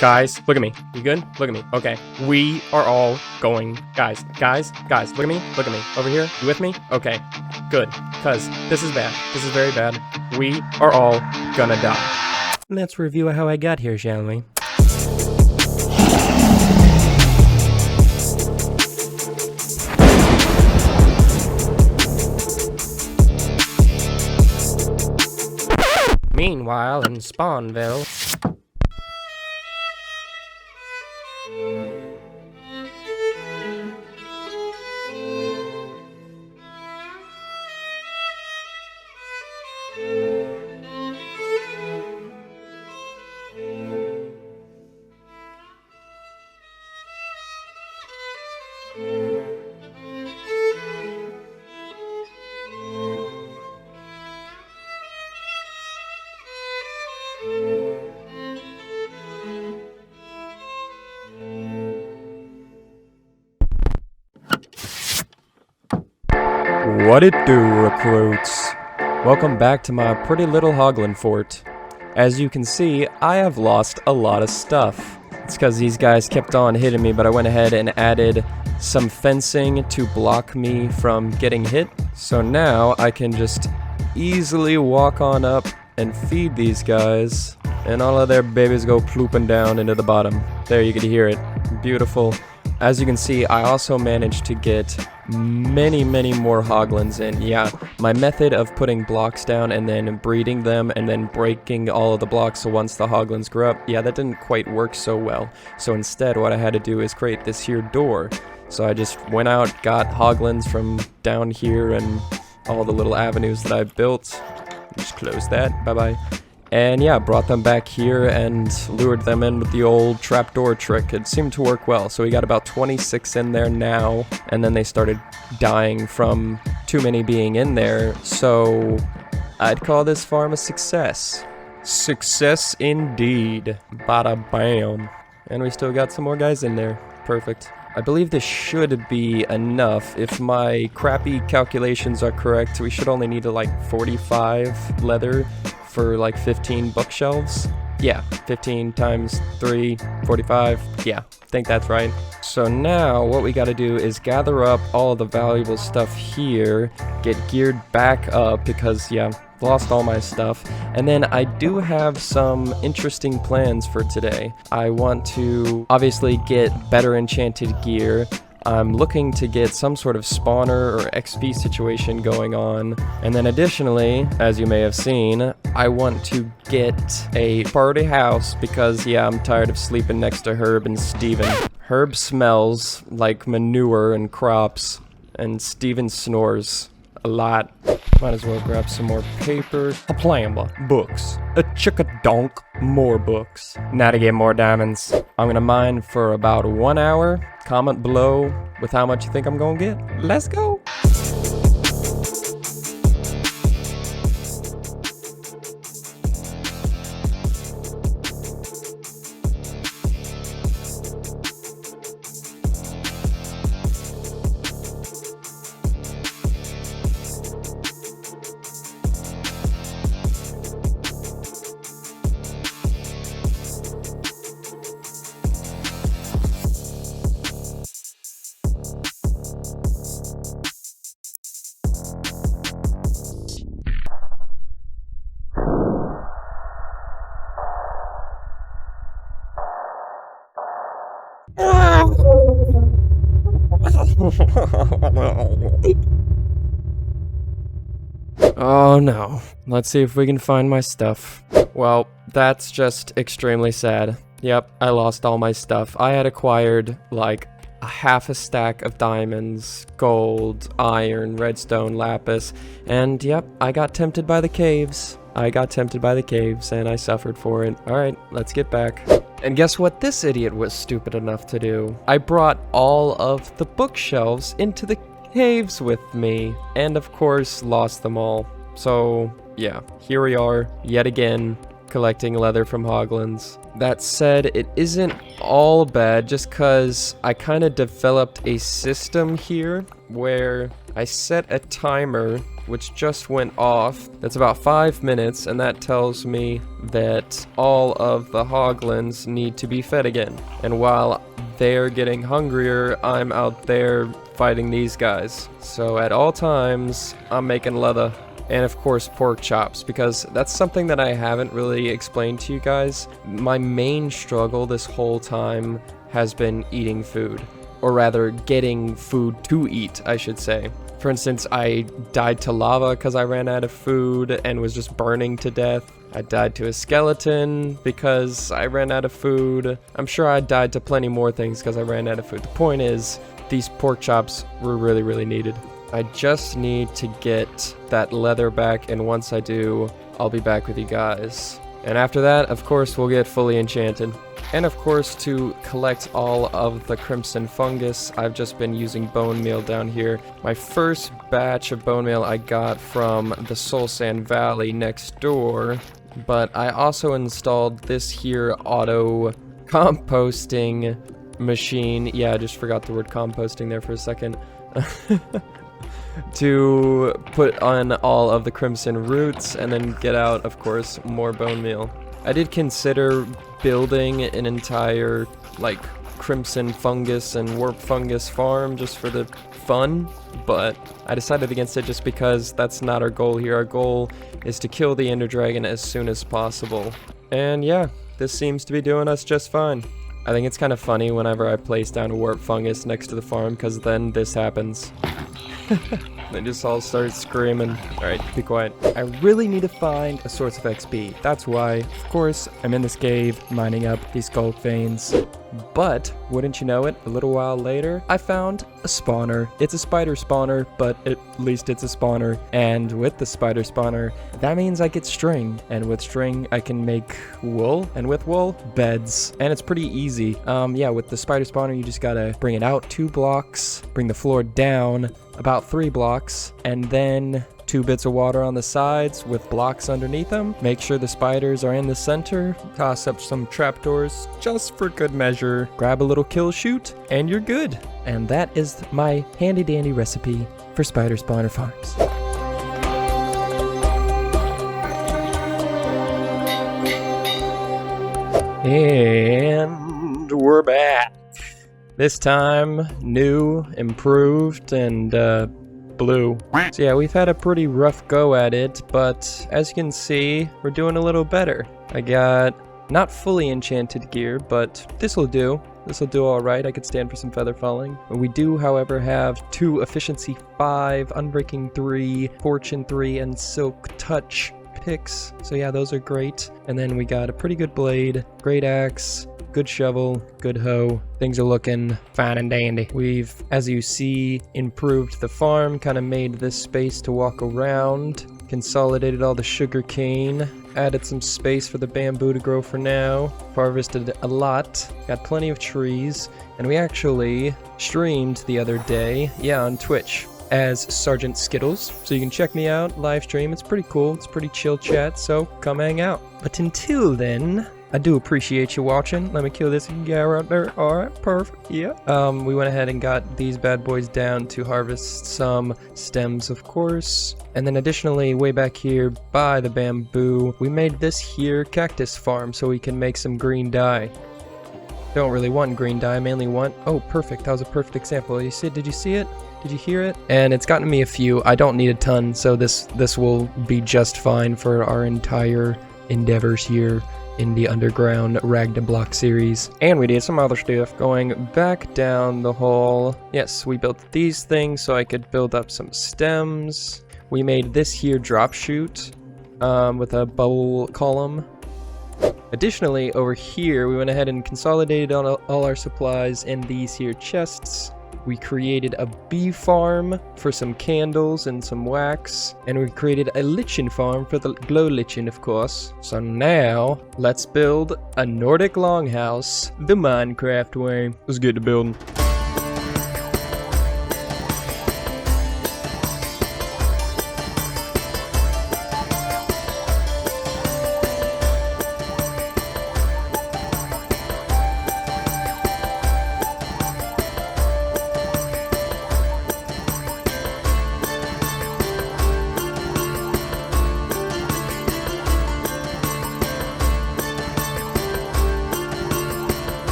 Guys, look at me. You good? Look at me. Okay. We are all going. Guys, look at me. Look at me. Over here. You with me? Okay. Good. Because this is bad. This is very bad. We are all gonna die. Let's review how I got here, shall we? Meanwhile, in Spawnville... What it do, recruits? Welcome back to my pretty little hoglin fort. As you can see, I have lost a lot of stuff. It's because these guys kept on hitting me, but I went ahead and added some fencing to block me from getting hit. So now I can just easily walk on up and feed these guys, and all of their babies go plooping down into the bottom. There, you can hear it. Beautiful. As you can see, I also managed to get many more hoglins in. Yeah, my method of putting blocks down and then breeding them and then breaking all of the blocks so once the hoglins grew up, yeah, that didn't quite work so well. So instead, what I had to do is create this here door. So I just went out, got hoglins from down here and all the little avenues that I built. Just close that, bye-bye. And yeah, brought them back here and lured them in with the old trapdoor trick. It seemed to work well, so we got about 26 in there now, and then they started dying from too many being in there, so I'd call this farm a success. Success indeed. Bada bam. And we still got some more guys in there. Perfect. I believe this should be enough. If my crappy calculations are correct, we should only need like 45 leather for like 15 bookshelves. Yeah, 15 times 3, 45. Yeah, I think that's right. So now what we gotta do is gather up all of the valuable stuff here, get geared back up because, yeah, lost all my stuff. And then I do have some interesting plans for today. I want to obviously get better enchanted gear. I'm looking to get some sort of spawner or XP situation going on. And then additionally, as you may have seen, I want to get a party house because, yeah, I'm tired of sleeping next to Herb and Steven. Herb smells like manure and crops, and Steven snores a lot. Might as well grab some more paper. A plamba, books. A chickadonk, more books. Now to get more diamonds. I'm gonna mine for about 1 hour. Comment below with how much you think I'm gonna get. Let's go! Oh no. Let's see if we can find my stuff. Well, that's just extremely sad. Yep, I lost all my stuff. I had acquired like a half a stack of diamonds, gold, iron, redstone, lapis, and yep, I got tempted by the caves. I got tempted by the caves and I suffered for it. Alright, let's get back. And guess what this idiot was stupid enough to do? I brought all of the bookshelves into the caves with me, and of course lost them all. So yeah, here we are yet again collecting leather from hoglins. That said, it isn't all bad just cause I kind of developed a system here where I set a timer which just went off. That's about 5 minutes, and that tells me that all of the hoglins need to be fed again. And while they're getting hungrier, I'm out there fighting these guys. So at all times, I'm making leather. And of course, pork chops, because that's something that I haven't really explained to you guys. My main struggle this whole time has been eating food. Or rather, getting food to eat, I should say. For instance, I died to lava because I ran out of food and was just burning to death. I died to a skeleton because I ran out of food. I'm sure I died to plenty more things because I ran out of food. The point is, these pork chops were really, really needed. I just need to get that leather back, and once I do, I'll be back with you guys. And after that, of course, we'll get fully enchanted. And of course, to collect all of the crimson fungus, I've just been using bone meal down here. My first batch of bone meal I got from the Soul Sand Valley next door, but I also installed this here auto composting machine. Yeah, I just forgot the word composting there for a second. To put on all of the crimson roots and then get out, of course, more bone meal. I did consider building an entire, like, crimson fungus and warp fungus farm just for the fun, but I decided against it just because that's not our goal here. Our goal is to kill the Ender Dragon as soon as possible. And yeah, this seems to be doing us just fine. I think it's kind of funny whenever I place down a warp fungus next to the farm, because then this happens. They just all start screaming. Alright, be quiet. I really need to find a source of XP. That's why, of course, I'm in this cave mining up these gold veins. But, wouldn't you know it, a little while later, I found a spawner. It's a spider spawner, but at least it's a spawner. And with the spider spawner, that means I get string. And with string, I can make wool. And with wool, beds. And it's pretty easy. Yeah, with the spider spawner, you just gotta bring it out 2 blocks, bring the floor down about 3 blocks, and then 2 bits of water on the sides with blocks underneath them. Make sure the spiders are in the center. Toss up some trapdoors just for good measure. Grab a little kill shoot, and you're good. And that is my handy dandy recipe for spider spawner farms. And we're back. This time, new, improved, and blue. So yeah, we've had a pretty rough go at it, but as you can see, we're doing a little better. I got not fully enchanted gear, but this'll do. This'll do alright. I could stand for some feather falling. We do, however, have 2 efficiency 5, unbreaking 3, fortune 3, and silk touch picks. So yeah, those are great. And then we got a pretty good blade, great axe, good shovel, good hoe. Things are looking fine and dandy. We've, as you see, improved the farm, kind of made this space to walk around, consolidated all the sugar cane, added some space for the bamboo to grow for now, harvested a lot, got plenty of trees, and we actually streamed the other day, yeah, on Twitch, as Sergeant Skiddles, so you can check me out, live stream. It's pretty cool, it's pretty chill chat, so come hang out. But until then, I do appreciate you watching. Let me kill this guy right there. Alright, perfect, yeah. We went ahead and got these bad boys down to harvest some stems, of course. And then additionally, way back here by the bamboo, we made this here cactus farm so we can make some green dye. Don't really want green dye, I mainly want... Oh, perfect, that was a perfect example. You see, did you see it? Did you hear it? And it's gotten me a few. I don't need a ton, so this will be just fine for our entire endeavors here in the underground Ragnablock series. And we did some other stuff. Going back down the hall. Yes, we built these things so I could build up some stems. We made this here drop chute with a bubble column. Additionally, over here, we went ahead and consolidated on all our supplies in these here chests. We created a bee farm for some candles and some wax, and we created a lichen farm for the glow lichen, of course. So now, let's build a Nordic longhouse the Minecraft way. Let's get to building.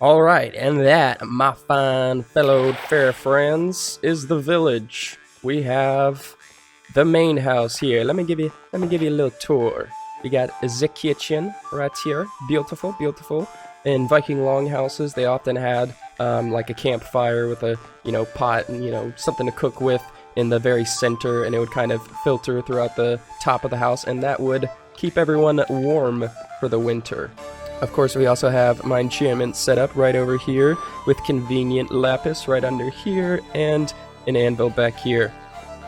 Alright, and that, my fine fellow fair friends, is the village. We have the main house here. Let me give you a little tour. We got the kitchen right here. Beautiful, beautiful. In Viking longhouses, they often had like a campfire with a pot and something to cook with in the very center, and it would kind of filter throughout the top of the house, and that would keep everyone warm for the winter. Of course, we also have my enchantment set up right over here with convenient lapis right under here and an anvil back here.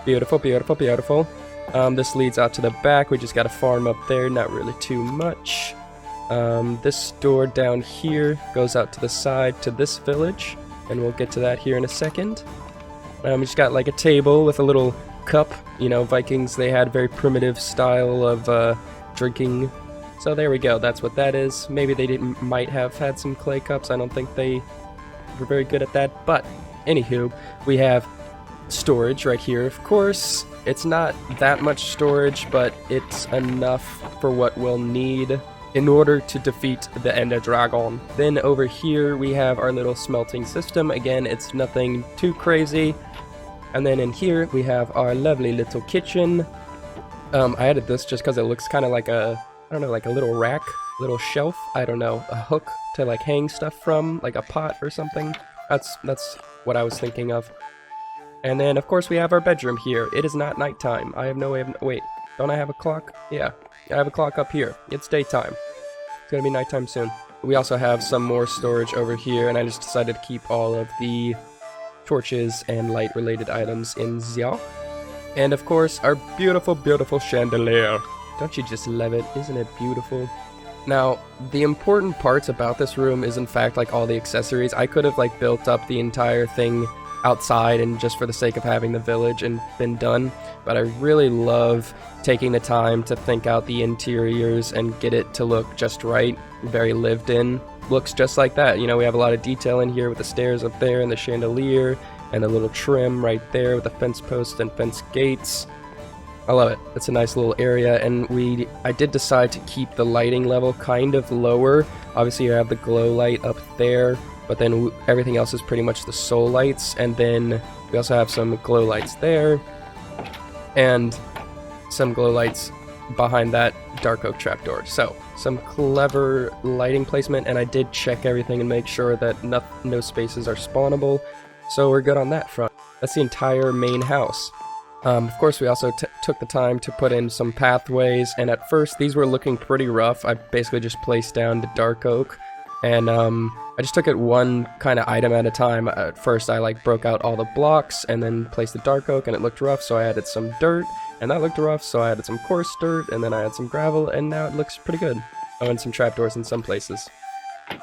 Beautiful, beautiful, beautiful. This leads out to the back. We just got to farm up there, not really too much. This door down here goes out to the side to this village, and we'll get to that here in a second. We just got like a table with a little cup. Vikings, they had a very primitive style of drinking. So there we go, that's what that is. Maybe they might have had some clay cups. I don't think they were very good at that. But anywho, we have storage right here. Of course, it's not that much storage, but it's enough for what we'll need in order to defeat the Ender Dragon. Then over here we have our little smelting system. Again, it's nothing too crazy. And then in here we have our lovely little kitchen. I added this just because it looks kind of like I don't know, like a little rack, little shelf, I don't know, a hook to like hang stuff from, like a pot or something. That's what I was thinking of. And then of course we have our bedroom here. It is not nighttime. I have no way of, wait, don't I have a clock? Yeah, I have a clock up here. It's daytime. It's gonna be nighttime soon. We also have some more storage over here, and I just decided to keep all of the torches and light related items in there. And of course our beautiful, beautiful chandelier. Don't you just love it? Isn't it beautiful? Now, the important parts about this room is in fact like all the accessories. I could have like built up the entire thing outside and just for the sake of having the village and been done, but I really love taking the time to think out the interiors and get it to look just right, very lived in. Looks just like that. We have a lot of detail in here with the stairs up there and the chandelier and a little trim right there with the fence posts and fence gates. I love it. It's a nice little area, and I did decide to keep the lighting level kind of lower. Obviously you have the glow light up there, but then everything else is pretty much the soul lights, and then we also have some glow lights there, and some glow lights behind that dark oak trapdoor. So, some clever lighting placement, and I did check everything and make sure that no spaces are spawnable, so we're good on that front. That's the entire main house. Of course, we also took the time to put in some pathways, and at first these were looking pretty rough. I basically just placed down the dark oak, and I just took it one kind of item at a time. At first I like broke out all the blocks and then placed the dark oak, and it looked rough, so I added some dirt, and that looked rough, so I added some coarse dirt, and then I added some gravel, and now it looks pretty good. Oh, and some trapdoors in some places. And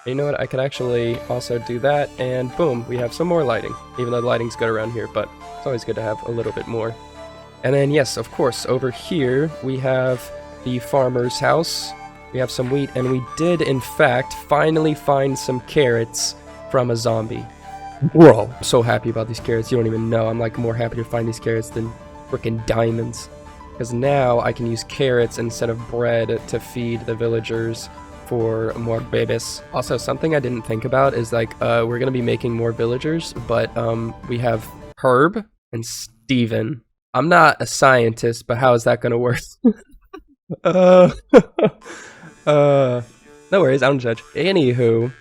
you know what, I could actually also do that, and boom, we have some more lighting, even though the lighting's good around here, but it's always good to have a little bit more. And then yes, of course, over here we have the farmer's house. We have some wheat, and we did in fact finally find some carrots from a zombie. Bro, I'm so happy about these carrots, you don't even know. I'm like more happy to find these carrots than frickin' diamonds. Because now I can use carrots instead of bread to feed the villagers for more babies. Also, something I didn't think about is like, we're gonna be making more villagers, but we have Herb and Steven. I'm not a scientist, but how is that gonna work? No worries, I don't judge. Anywho,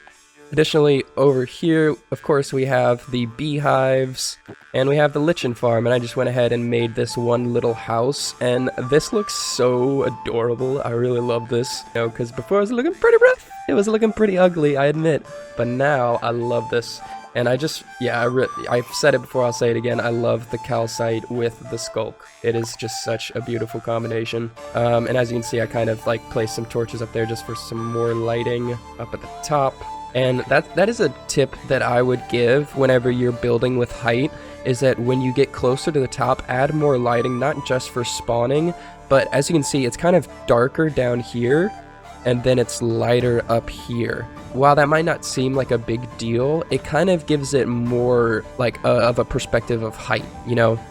additionally, over here, of course, we have the beehives, and we have the lichen farm, and I just went ahead and made this one little house, and this looks so adorable. I really love this, because before it was looking pretty rough. It was looking pretty ugly, I admit, but now I love this. And I just, yeah, I've said it before, I'll say it again, I love the calcite with the skulk. It is just such a beautiful combination. And as you can see, I kind of like placed some torches up there just for some more lighting up at the top. And that is a tip that I would give whenever you're building with height, is that when you get closer to the top, add more lighting, not just for spawning, but as you can see, it's kind of darker down here, and then it's lighter up here. While that might not seem like a big deal, it kind of gives it more like of a perspective of height,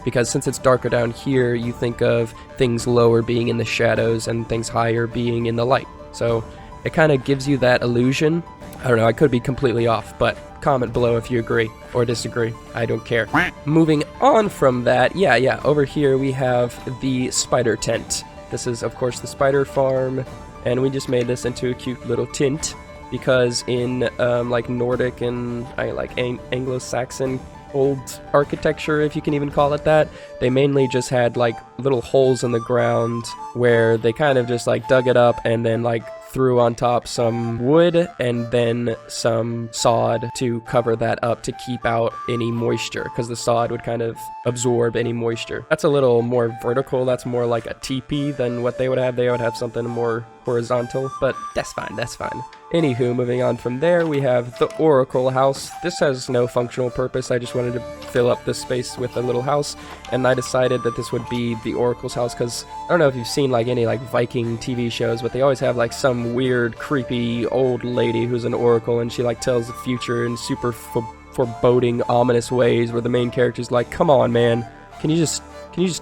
because since it's darker down here, you think of things lower being in the shadows and things higher being in the light. So it kind of gives you that illusion. I don't know, I could be completely off, but comment below if you agree or disagree. I don't care. Moving on from that, yeah, over here we have the spider tent. This is, of course, the spider farm, and we just made this into a cute little tent because in like Nordic and like Anglo-Saxon old architecture, if you can even call it that, they mainly just had like little holes in the ground where they kind of just like dug it up and then like threw on top some wood and then some sod to cover that up to keep out any moisture, because the sod would kind of absorb any moisture. That's a little more vertical. That's more like a teepee than what they would have. They would have something more horizontal, but that's fine, that's fine. Anywho, moving on from there, we have the Oracle House. This has no functional purpose. I just wanted to fill up this space with a little house, and I decided that this would be the Oracle's house because I don't know if you've seen like any like Viking TV shows, but they always have like some weird, creepy old lady who's an oracle, and she like tells the future in super foreboding, ominous ways where the main character's like, come on, man, can you just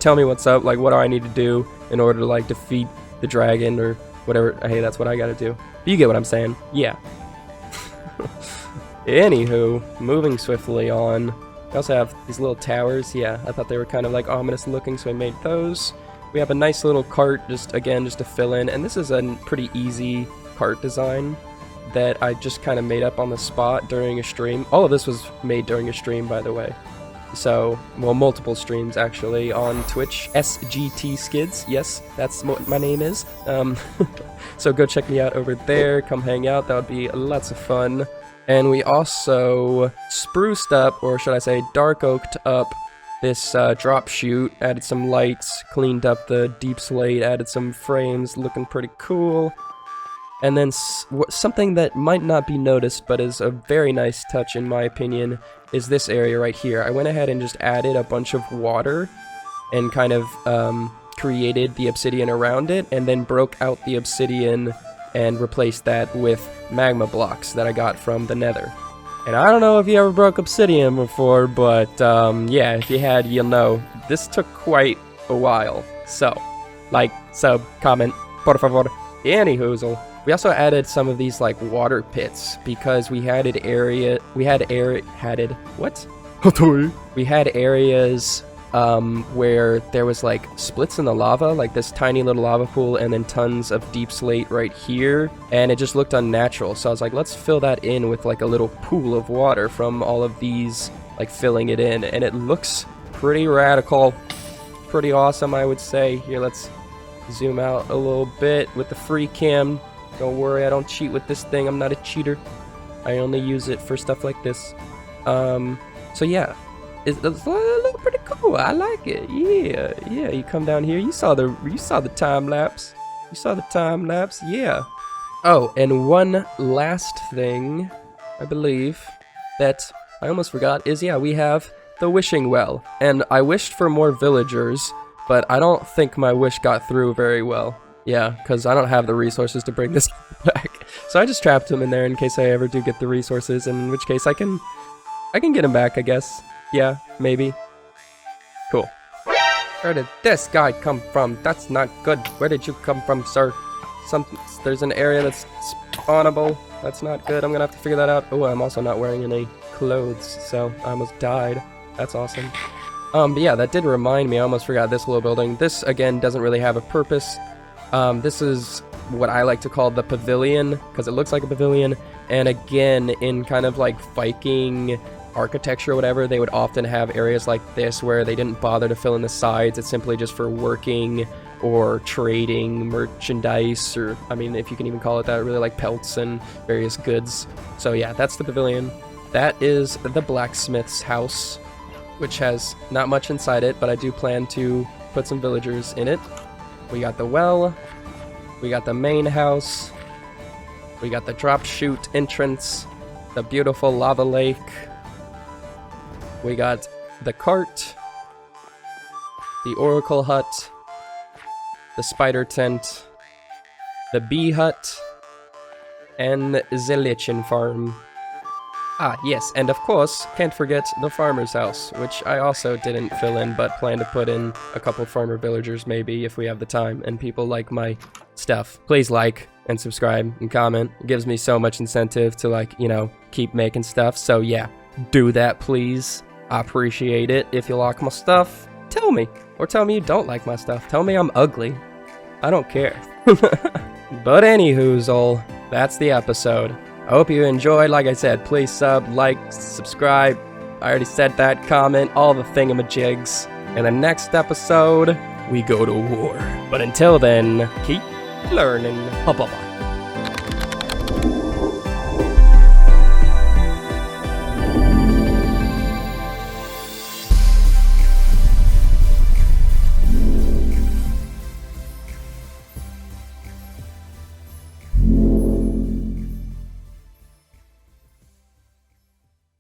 tell me what's up? Like, what do I need to do in order to like defeat the dragon or whatever? Hey, that's what I gotta do. You get what I'm saying? Yeah. Anywho, moving swiftly on. We also have these little towers. Yeah, I thought they were kind of like ominous looking, so I made those. We have a nice little cart, just to fill in, and this is a pretty easy cart design that I just kind of made up on the spot during a stream. All of this was made during a stream, by the way. So, well, multiple streams actually on Twitch. SGT Skidz, yes, that's what my name is. So go check me out over there, come hang out, that would be lots of fun. And we also spruced up, or should I say dark oaked up, this drop chute, added some lights, cleaned up the deep slate, added some frames, looking pretty cool. And then something that might not be noticed, but is a very nice touch in my opinion, is this area right here. I went ahead and just added a bunch of water and kind of created the obsidian around it, and then broke out the obsidian and replaced that with magma blocks that I got from the nether. And I don't know if you ever broke obsidian before, but yeah, if you had, you'll know. This took quite a while. So, like, sub, comment, por favor. Anyhoozle. We also added some of these like water pits because we had areas where there was like splits in the lava, like this tiny little lava pool, and then tons of deep slate right here, and it just looked unnatural. So I was like, let's fill that in with like a little pool of water from all of these, like filling it in, and it looks pretty radical, pretty awesome, I would say. Here, let's zoom out a little bit with the free cam. Don't worry, I don't cheat with this thing. I'm not a cheater. I only use it for stuff like this. So yeah, it looks pretty cool. I like it. Yeah. You come down here. You saw the time lapse. Yeah. Oh, and one last thing, I believe, that I almost forgot is, yeah, we have the wishing well, and I wished for more villagers, but I don't think my wish got through very well. Yeah, because I don't have the resources to bring this back. So I just trapped him in there in case I ever do get the resources, in which case I can get him back, I guess. Yeah, maybe. Cool. Where did this guy come from? That's not good. Where did you come from, sir? There's an area that's spawnable. That's not good. I'm gonna have to figure that out. Oh, I'm also not wearing any clothes, so I almost died. That's awesome. But yeah, that did remind me, I almost forgot this little building. This, again, doesn't really have a purpose. This is what I like to call the pavilion, because it looks like a pavilion, and again, in kind of like Viking architecture or whatever, they would often have areas like this where they didn't bother to fill in the sides. It's simply just for working or trading merchandise, or, I mean, if you can even call it that, really like pelts and various goods. So yeah, that's the pavilion. That is the blacksmith's house, which has not much inside it, but I do plan to put some villagers in it. We got the well, we got the main house, we got the drop chute entrance, the beautiful lava lake, we got the cart, the oracle hut, the spider tent, the bee hut, and the lichen farm. Ah, yes, and of course, can't forget the farmer's house, which I also didn't fill in, but plan to put in a couple farmer villagers maybe if we have the time and people like my stuff. Please like and subscribe and comment. It gives me so much incentive to, like, you know, keep making stuff. So yeah, do that, please. I appreciate it. If you like my stuff, tell me. Or tell me you don't like my stuff. Tell me I'm ugly. I don't care. But anywhoozle, that's the episode. I hope you enjoyed. Like I said, please sub, like, subscribe. I already said that. Comment, all the thingamajigs. In the next episode, we go to war. But until then, keep learning. Bye-bye.